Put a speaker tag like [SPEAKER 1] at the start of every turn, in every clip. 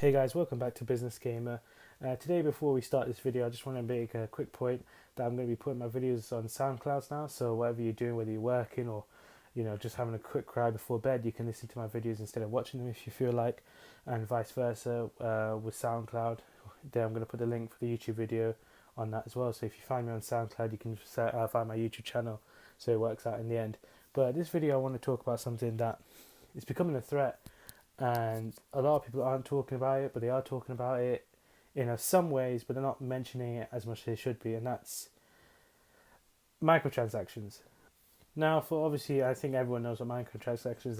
[SPEAKER 1] Hey guys, welcome back to Business Gamer. Today, before we start this video, I just want to make a quick point that I'm going to be putting my videos on SoundCloud now. So whatever you're doing, whether you're working or just having a quick cry before bed, you can listen to my videos instead of watching them if you feel like, and vice versa with SoundCloud. There, I'm going to put the link for the YouTube video on that as well. So if you find me on SoundCloud, you can find my YouTube channel. So it works out in the end. But this video, I want to talk about something that is becoming a threat, and a lot of people aren't talking about it, but they are talking about it in some ways, but they're not mentioning it as much as they should be, and that's microtransactions. Now, for obviously, I think everyone knows what microtransactions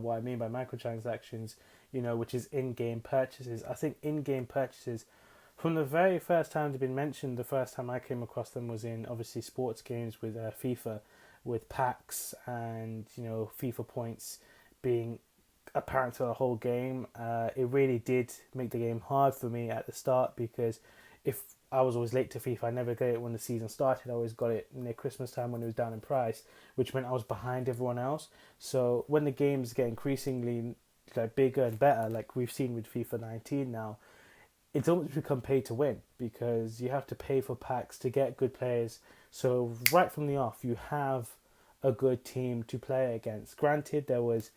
[SPEAKER 1] what I mean by microtransactions, which is in-game purchases. I think in-game purchases, from the very first time they've been mentioned, the first time I came across them was in obviously sports games with FIFA, with packs and FIFA points being apparent to the whole game. It really did make the game hard for me at the start, because if I was always late to FIFA, I never got it when the season started. I always got it near Christmas time when it was down in price, which meant I was behind everyone else. So when the games get increasingly bigger and better, like we've seen with FIFA 19 now, it's almost become pay to win, because you have to pay for packs to get good players. So right from the off, you have a good team to play against. Granted, there was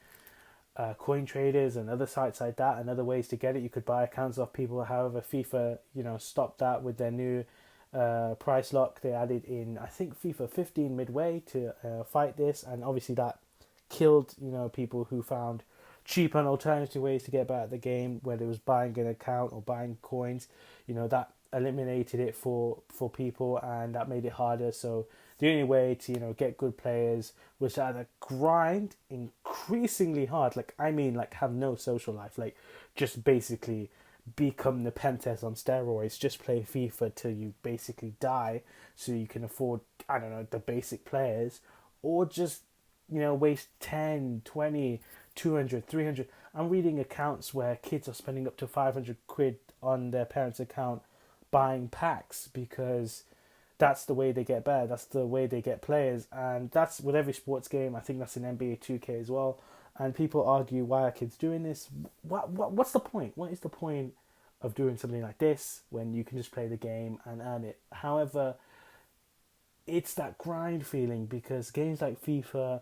[SPEAKER 1] coin traders and other sites like that and other ways to get it. You could buy accounts off people. However, FIFA, stopped that with their new price lock they added in, I think, FIFA 15 midway to fight this, and obviously that killed, people who found cheap and alternative ways to get back at the game, whether it was buying an account or buying coins. That eliminated it for people, and that made it harder. So the only way to get good players was to either grind increasingly hard, have no social life, just basically become the Nepenthes on steroids, just play FIFA till you basically die so you can afford, I don't know, the basic players, or just waste 10, 20, 200, 300. I'm reading accounts where kids are spending up to 500 quid on their parents' account buying packs, because that's the way they get better. That's the way they get players, and that's with every sports game. I think that's in NBA 2K as well. And people argue, why are kids doing this? What's the point? What is the point of doing something like this when you can just play the game and earn it? However, it's that grind feeling, because games like FIFA,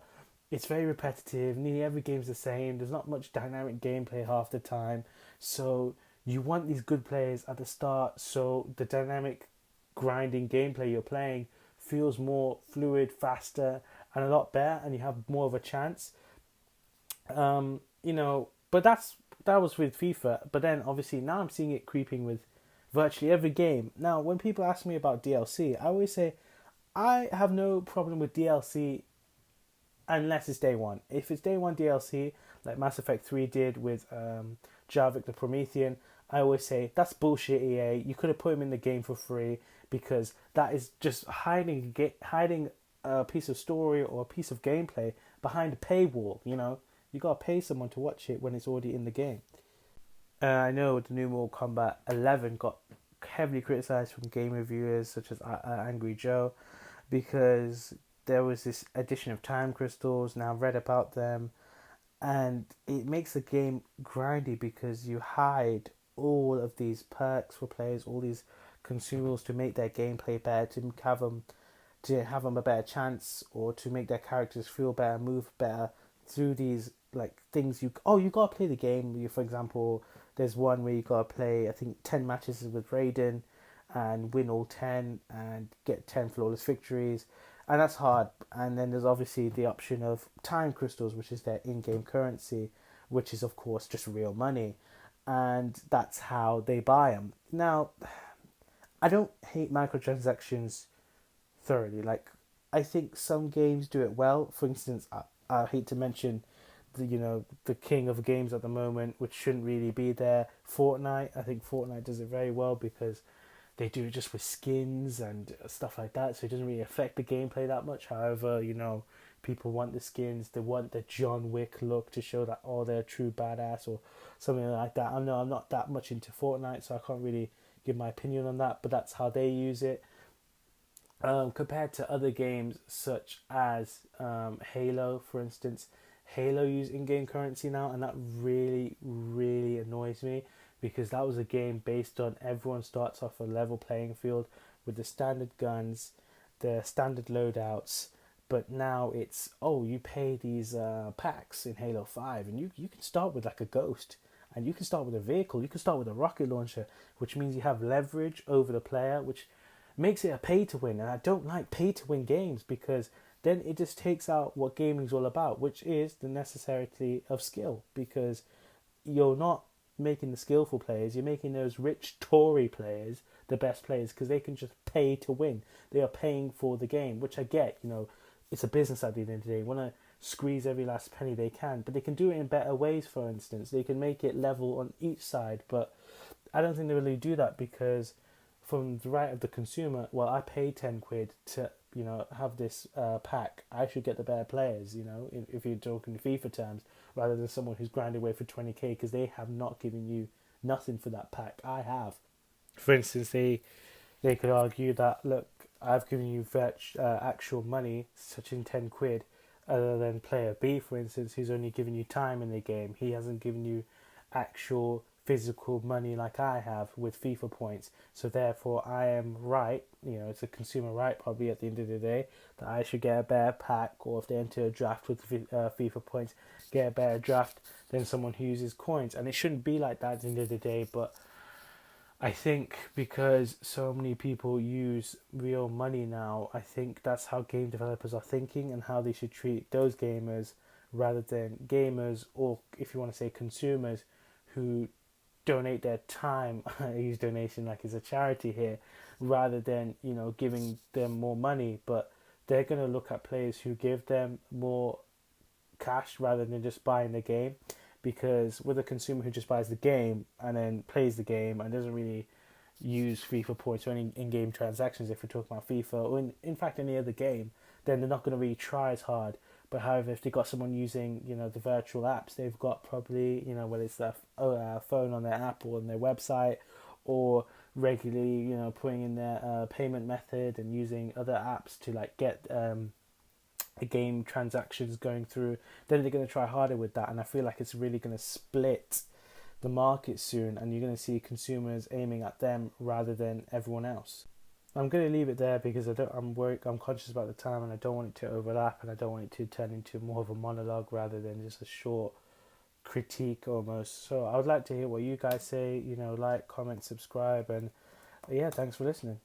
[SPEAKER 1] it's very repetitive. Nearly every game's the same. There's not much dynamic gameplay half the time. So you want these good players at the start, so the dynamic grinding gameplay you're playing feels more fluid, faster, and a lot better, and you have more of a chance. But that was with FIFA. But then obviously now I'm seeing it creeping with virtually every game. Now, when people ask me about DLC, I always say I have no problem with DLC unless it's day one. If it's day one DLC, like Mass Effect 3 did with Javik the Promethean, I always say that's bullshit, EA. You could have put him in the game for free, because that is just hiding a piece of story or a piece of gameplay behind a paywall. You gotta pay someone to watch it when it's already in the game. I know the new Mortal Kombat 11 got heavily criticized from game reviewers such as Angry Joe, because there was this addition of time crystals. Now I've read about them, and it makes the game grindy, because you hide all of these perks for players, all these consumables to make their gameplay better, to have them a better chance, or to make their characters feel better, move better through these things. You gotta play the game. For example, there's one where you gotta play, I think, 10 matches with Raiden and win all 10 and get 10 flawless victories, and that's hard. And then there's obviously the option of time crystals, which is their in-game currency, which is of course just real money, and that's how they buy them. Now, I don't hate microtransactions thoroughly. I think some games do it well. For instance, I hate to mention the king of games at the moment, which shouldn't really be there, Fortnite. I think Fortnite does it very well, because they do it just with skins and stuff like that, so it doesn't really affect the gameplay that much. However, people want the skins, they want the John Wick look to show that, oh, they're a true badass or something like that. I know I'm not that much into Fortnite, so I can't really give my opinion on that, but that's how they use it. Compared to other games such as Halo, for instance, Halo use in-game currency now, and that really, really annoys me, because that was a game based on everyone starts off a level playing field with the standard guns, the standard loadouts. But now it's, oh, you pay these packs in Halo 5, and you can start with like a ghost, and you can start with a vehicle, you can start with a rocket launcher, which means you have leverage over the player, which makes it a pay to win. And I don't like pay to win games, because then it just takes out what gaming's all about, which is the necessity of skill. Because you're not making the skillful players, you're making those rich Tory players the best players, because they can just pay to win. They are paying for the game, which I get, it's a business at the end of the day. They want to squeeze every last penny they can, but they can do it in better ways. For instance, they can make it level on each side, but I don't think they really do that, because from the right of the consumer, well, I paid 10 quid to have this pack. I should get the better players, if you're talking FIFA terms, rather than someone who's grinded away for 20k, because they have not given you nothing for that pack. I have. For instance, they could argue that, look, I've given you actual money, such in 10 quid, other than player B, for instance, who's only given you time in the game. He hasn't given you actual physical money like I have with FIFA points. So therefore, I am right, it's a consumer right probably at the end of the day, that I should get a better pack, or if they enter a draft with FIFA points, get a better draft than someone who uses coins. And it shouldn't be like that at the end of the day, but I think because so many people use real money now, I think that's how game developers are thinking, and how they should treat those gamers, rather than gamers, or if you want to say consumers, who donate their time. I use donation like it's a charity here, rather than giving them more money. But they're going to look at players who give them more cash rather than just buying the game. Because with a consumer who just buys the game and then plays the game and doesn't really use FIFA points or any in-game transactions, if we're talking about FIFA, or in fact any other game, then they're not going to really try as hard. But however, if they've got someone using, the virtual apps, they've got probably, whether it's their phone on their app or on their website, or regularly, putting in their payment method and using other apps to like get game transactions going through, then they're going to try harder with that. And I feel like it's really going to split the market soon, and you're going to see consumers aiming at them rather than everyone else. I'm going to leave it there, because I'm conscious about the time, and I don't want it to overlap, and I don't want it to turn into more of a monologue rather than just a short critique almost. So I would like to hear what you guys say, like, comment, subscribe, and yeah, thanks for listening.